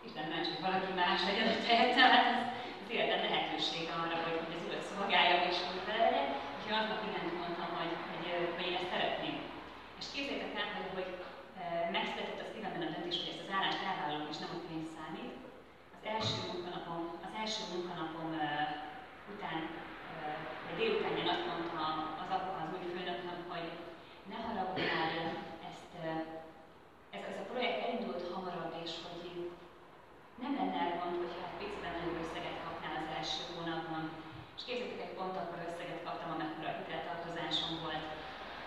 Isten más, hogy valaki más legyen ott helyettem, hát ez az életem lehetősége arra, hogy az Urat szolgáljam, és úgy vele legyek, úgyhogy aznap igent mondtam, hogy én ezt szeretném. És képzeljétek el, hogy megszületett a szívemben a döntés, hogy ezt az állást elvállalom, és nem a pénz számít. Az első munkanapom után, vagy délutánján azt mondta az apa az új főnöknek, hogy ne haragudjál, ez a projekt elindult hamarabb, és hogy nem lenne elmond, hogyha egy piciben nagyobb összeget kapnál az első hónapban. És képzeljétek, egy pont akkor összeget kaptam, amekkora a hiteltartozásom volt,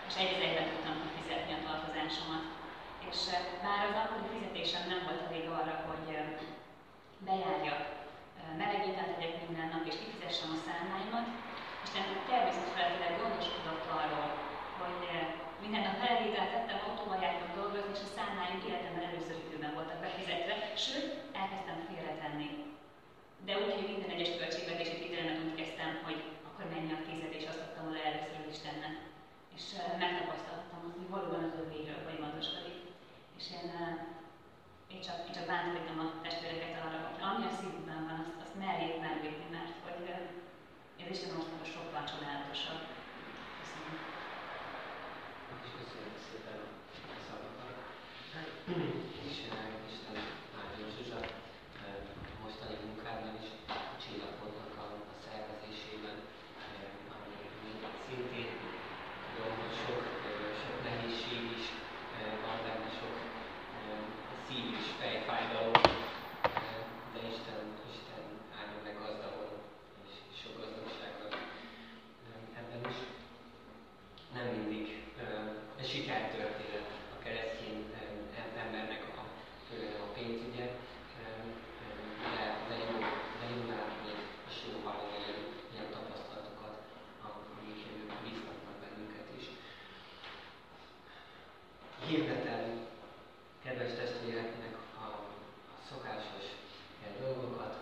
és egy-egyben tudtam kifizetni a tartozásomat. És bár az akkori fizetés én csak bátorítom a testvéreket arra, hogy ami a szívükben van, azt merjék meglépni, mert hogy az Isten országa sokkal csodálatosabb. Köszönöm.
És köszönjük szépen a szavakat. Isten áldjon Zsuzsa mostani munkádban is, a csillagpontnak a szervezésében, ami szintén tudom, hogy sok nehézség is van benne, sok szív és fejfájdalom, de Isten áldjon meg gazdagon, és sok gazdagsággal ebben is. Nem mindig sikertörténet a keresztény embernek a pénzügye, de jó látni, és jó hallani ilyen tapasztalatokat, amik bíztatnak bennünket is. Hirdetem kedves testvéreknek a szokásos dolgokat,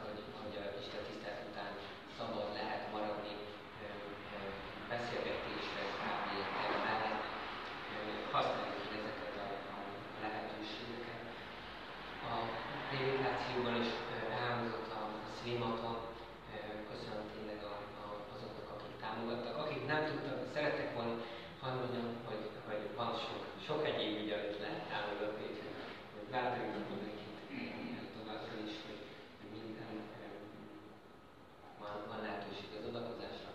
hogy a Isten tisztelet után szabad lehet maradni beszélgetésre, kávéletek mellett. Használjuk ki ezeket a lehetőségeket. A prédikációban is elhangzott a szlimata. Köszönöm tényleg azoknak, akik támogattak. Akik nem tudtak, szerettek volna, hadd mondjam, hogy van sok egyéb ügy, amit lehet támogatni, hogy bátorítok mindenkit továbbra is, hogy minden van lehetőség az adakozásra.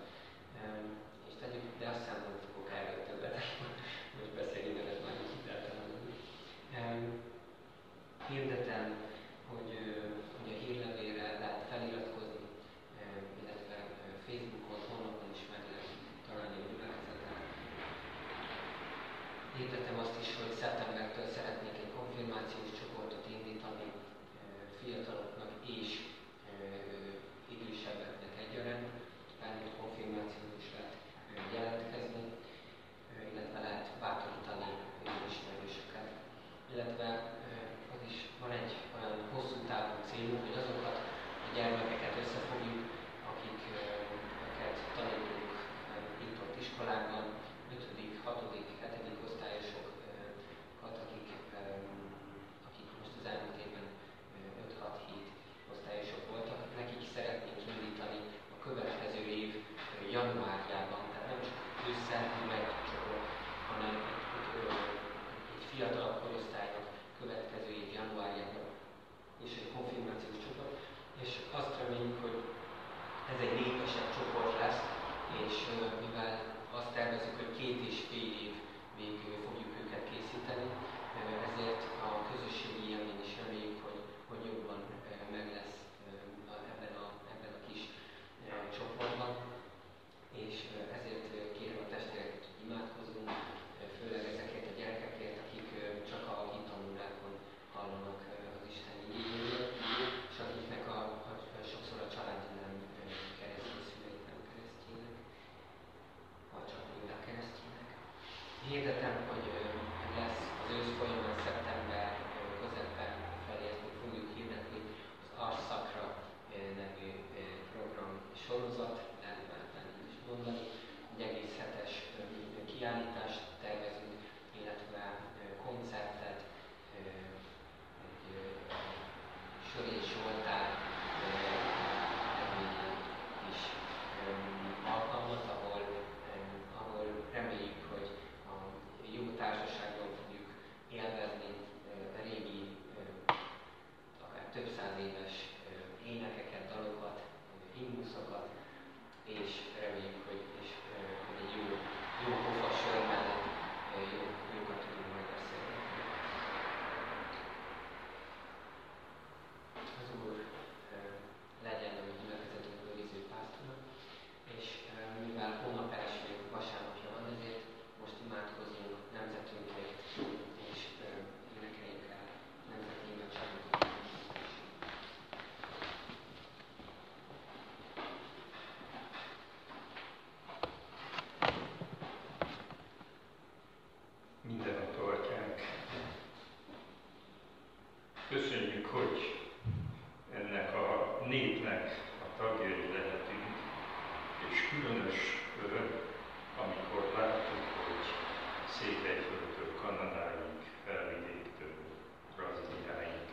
És tegyük, de azt hiszem, hogy fogok erről többet most beszélni, mert ez már így hiteltelenül. Hirdetem, hogy a hírlevélre lehet feliratkozni, illetve Facebookon, honlapon is meg lehet találni a gyülekezetet. Hirdetem azt is, hogy szeptembertől szeretnék egy konfirmációs csoportot indítani fiataloknak és idősebbeknek egyaránt. Bármilyen konfirmáción is lehet jelentkezni, illetve lehet bátorítani ismerősöket. Illetve az is van egy olyan hosszú távú célunk, hogy azokat a gyermekeket összefogjuk, akiket tanítunk itt-ott iskolában, 5., 6., 7. osztályosokat, akik most az elmúlt évben 5-6-7 osztályosok voltak, nekik szeretnénk indítani a következő év januárjában, tehát nem csak ősszel meg csoport, hanem egy fiatalabb korosztálynak következő év januárjában és egy konfirmációs csoport, és azt reméljük, hogy ez egy népesebb csoport lesz, és mivel azt tervezzük, hogy 2,5 év végül fogjuk őket készíteni, ezért a közösségi élmény is reméljük, hogy jobban meg lesz ebben a kis csoportban, és ezért kérem a testvéreket, hogy imádkozzunk, főleg ezekért a gyerekekért, akik csak a hitanórákon hallanak az Isten igényéről, és akiknek sokszor a családja nem keresztény szüleit nem keresztjének, vagy csak újra keresztjének. Hirdetem, hogy lesz az ősz folyamán szeptember közepén felé, ezt még fogjuk hirdetni, az Ars Sacra nevű program sorozat, lehet már is mondani, egy egész hetes kiállítást tervezünk, illetve koncertet, egy Sörés Zsoltár is alkalmat, ahol reméljük, hogy a jó társaságban fogjuk élvezni régi, akár több száz éves énekeket, dalokat, himnuszokat, és reméljük, hogy egy jó pofa sör mellett jókat tudunk majd beszélgetni. Az Úr legyen a gyülekezetünk őriző pásztora, és mivel hónap első vasárnapja van, ezért most imádkozzunk nemzetünkért, és énekeljük el nemzeti imádságunkat.
Mindenható Atyánk, köszönjük, hogy ennek a népnek a tagjai lehetünk, és különös öröm, amikor láttuk, hogy Székelyföldtől Kanadáig, Felvidéktől Brazíliáig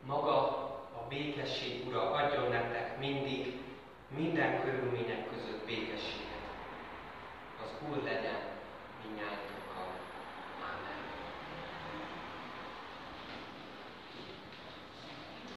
Maga a békesség Ura adjon nektek mindig, minden körülmények között békességet. Az Úr legyen